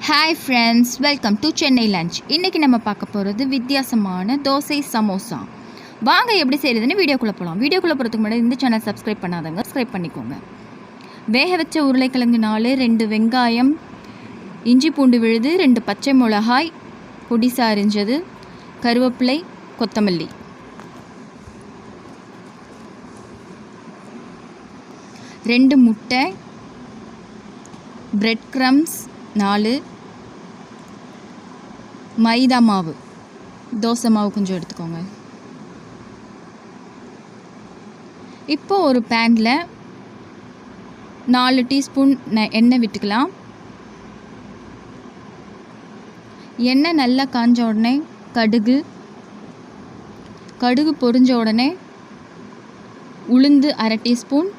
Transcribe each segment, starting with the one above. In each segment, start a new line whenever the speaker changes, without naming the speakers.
Hi friends, welcome to Chennai lunch. இன்றைக்கி நம்ம பார்க்க போகிறது வித்தியாசமான தோசை சமோசா. வாங்க எப்படி செய்கிறதுன்னு வீடியோக்குள்ளே போகலாம். வீடியோக்குள்ளே போகிறதுக்கு முன்னாடி இந்த சேனல் சப்ஸ்கிரைப் பண்ணாதவங்க சப்ஸ்கிரைப் பண்ணிக்கோங்க. வேக வச்ச உருளைக்கிழங்கு 4, 2 வெங்காயம், இஞ்சி பூண்டு விழுது, 2 பச்சை மிளகாய் பொடிசா அரிஞ்சது, கருவேப்பிலை, கொத்தமல்லி, ரெண்டு முட்டை, பிரெட் க்ரம்ஸ் 4, மைதா மாவு, தோசை மாவு கொஞ்சம் எடுத்துக்கோங்க. இப்போ ஒரு பேனில் 4 டீஸ்பூன் எண்ணெய் விட்டுக்கலாம். எண்ணெய் நல்லா காஞ்ச உடனே கடுகு பொரிஞ்ச உடனே உளுந்து 1/2 டீஸ்பூன்,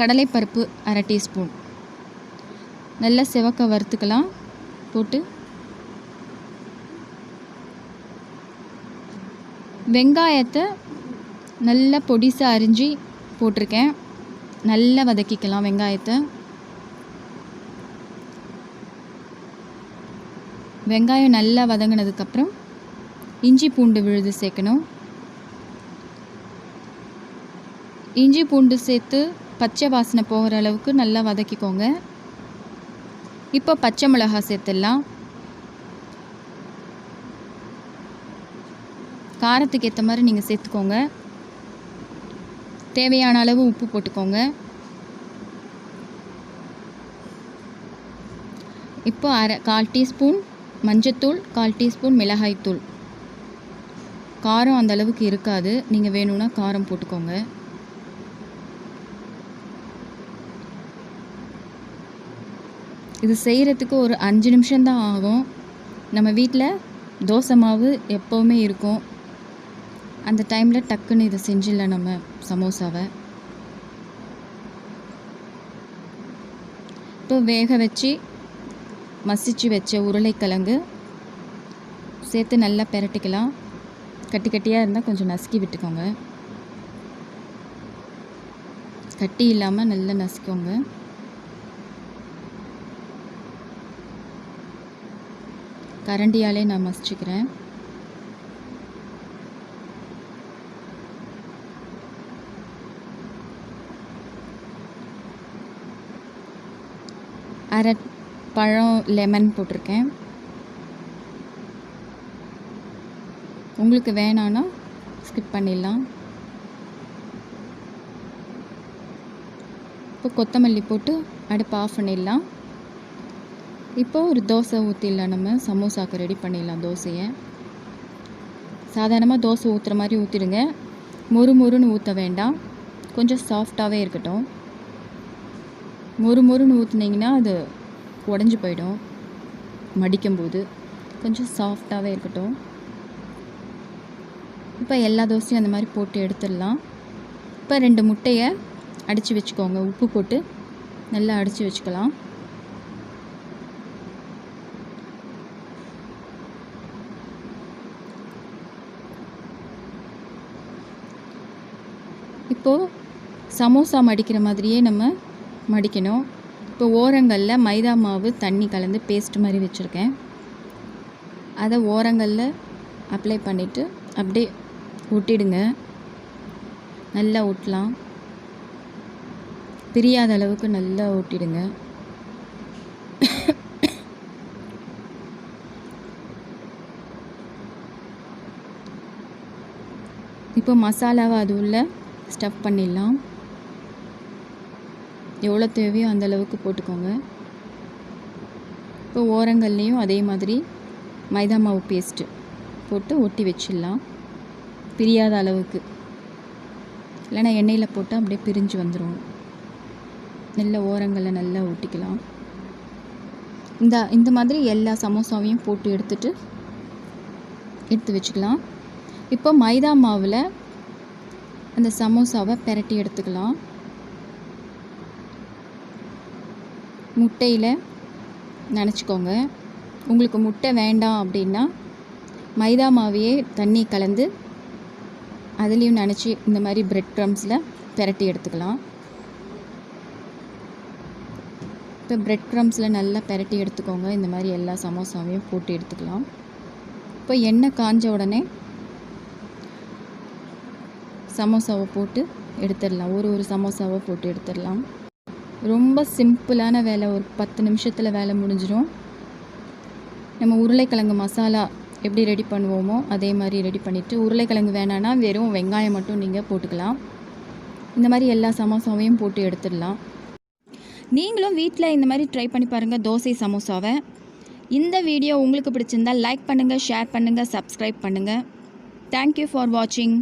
கடலைப்பருப்பு 1/2 டீஸ்பூன் நல்லா செவக்க வறுத்துக்கலாம். போட்டு வெங்காயத்தை நல்லா பொடிசாக அரிஞ்சு போட்டிருக்கேன். நல்லா வதக்கிக்கலாம் வெங்காயத்தை. வெங்காயம் நல்லா வதங்கினதுக்கப்புறம் இஞ்சி பூண்டு விழுது சேர்க்கணும். இஞ்சி பூண்டு சேர்த்து பச்சை வாசனை போகிற அளவுக்கு நல்லா வதக்கிக்கோங்க. இப்போ பச்சை மிளகாய் சேர்த்துடலாம். காரத்துக்கு ஏற்ற மாதிரி நீங்கள் சேர்த்துக்கோங்க. தேவையான அளவு உப்பு போட்டுக்கோங்க. இப்போ 1/4 டீஸ்பூன் மஞ்சத்தூள், 1/4 டீஸ்பூன் மிளகாய்த்தூள். காரம் அந்த அளவுக்கு இருக்காது, நீங்கள் வேணும்னா காரம் போட்டுக்கோங்க. இது செய்கிறதுக்கு ஒரு 5 நிமிஷம்தான் ஆகும். நம்ம வீட்டில் தோசை மாவு எப்போவுமே இருக்கும். அந்த டைமில் டக்குன்னு இதை செஞ்சிடலாம் நம்ம சமோசாவை. இப்போ வேக வச்சு மசிச்சு வச்ச உருளைக்கிழங்கு சேர்த்து நல்லா பெரட்டிக்கலாம். கட்டி கட்டியாக இருந்தால் கொஞ்சம் நசுக்கி விட்டுக்கோங்க. கட்டி இல்லாமல் நல்லா நசுக்கோங்க. கரண்டியாலே நான் மசிச்சுக்கிறேன். அரை பழம் லெமன் போட்டிருக்கேன். உங்களுக்கு வேணான்னா ஸ்கிப் பண்ணிடலாம். இப்போ கொத்தமல்லி போட்டு அடுப்பு ஆஃப் பண்ணிடலாம். இப்போ ஒரு தோசை ஊற்றிடலாம். நம்ம சமோசாவுக்கு ரெடி பண்ணிடலாம் தோசையை. சாதாரணமாக தோசை ஊற்றுற மாதிரி ஊற்றிடுங்க. மொறுன்னு ஊற்ற வேண்டாம், கொஞ்சம் சாஃப்டாகவே இருக்கட்டும். மொறுன்னு ஊற்றுனீங்கன்னா அது உடஞ்சி போயிடும் மடிக்கும்போது. கொஞ்சம் சாஃப்டாகவே இருக்கட்டும். இப்போ எல்லா தோசையும் அந்த மாதிரி போட்டு எடுத்துடலாம். இப்போ 2 முட்டையை அடித்து வச்சுக்கோங்க. உப்பு போட்டு நல்லா அடித்து வச்சுக்கலாம். இப்போது சமோசா மடிக்கிற மாதிரியே நம்ம மடிக்கணும். இப்போ ஓரங்களில் மைதா மாவு தண்ணி கலந்து பேஸ்ட் மாதிரி வச்சுருக்கேன். அதை ஓரங்களில் அப்ளை பண்ணிவிட்டு அப்படியே ஒட்டிடுங்க. நல்லா ஒட்டலாம். பிரியாத அளவுக்கு நல்லா ஒட்டிடுங்க. இப்போ மசாலாவை அது உள்ள ஸ்டஃப் பண்ணிடலாம். எவ்வளோ தேவையோ அந்த அளவுக்கு போட்டுக்கோங்க. இப்போ ஓரங்கள்லேயும் அதே மாதிரி மைதா மாவு பேஸ்ட்டு போட்டு ஒட்டி வச்சிடலாம், பிரியாத அளவுக்கு. இல்லைன்னா எண்ணெயில் போட்டு அப்படியே பிரிஞ்சு வந்துடும். நல்ல ஓரங்களில் நல்லா ஒட்டிக்கலாம். இந்த மாதிரி எல்லா சமோசாவையும் போட்டு எடுத்து வச்சுக்கலாம். இப்போ மைதா மாவில் அந்த சமோசாவை பெரட்டி எடுத்துக்கலாம். முட்டையில் நனைச்சிக்கோங்க. உங்களுக்கு முட்டை வேண்டாம் அப்படின்னா மைதா மாவையே தண்ணி கலந்து அதுலேயும் நனைச்சி இந்த மாதிரி பிரெட் க்ரம்ஸில் பெரட்டி எடுத்துக்கலாம். இப்போ பிரெட் க்ரம்ஸில் நல்லா பெரட்டி எடுத்துக்கோங்க. இந்த மாதிரி எல்லா சமோசாவையும் போட்டு எடுத்துக்கலாம். இப்போ எண்ணெய் காஞ்ச உடனே சமோசாவை போட்டு எடுத்துடலாம். ஒரு சமோசாவை போட்டு எடுத்துடலாம். ரொம்ப சிம்பிளான வேலை, ஒரு 10 நிமிஷத்தில் வேலை முடிஞ்சிடும். நம்ம உருளைக்கிழங்கு மசாலா எப்படி ரெடி பண்ணுவோமோ அதே மாதிரி ரெடி பண்ணிவிட்டு, உருளைக்கிழங்கு வேணான்னா வெறும் வெங்காயம் மட்டும் நீங்கள் போட்டுக்கலாம். இந்த மாதிரி எல்லா சமோசாவையும் போட்டு எடுத்துடலாம். நீங்களும் வீட்டில் இந்த மாதிரி ட்ரை பண்ணி பாருங்கள் தோசை சமோசாவை. இந்த வீடியோ உங்களுக்கு பிடிச்சிருந்தால் லைக் பண்ணுங்கள், ஷேர் பண்ணுங்கள், சப்ஸ்கிரைப் பண்ணுங்கள். தேங்க்யூ ஃபார் வாட்சிங்.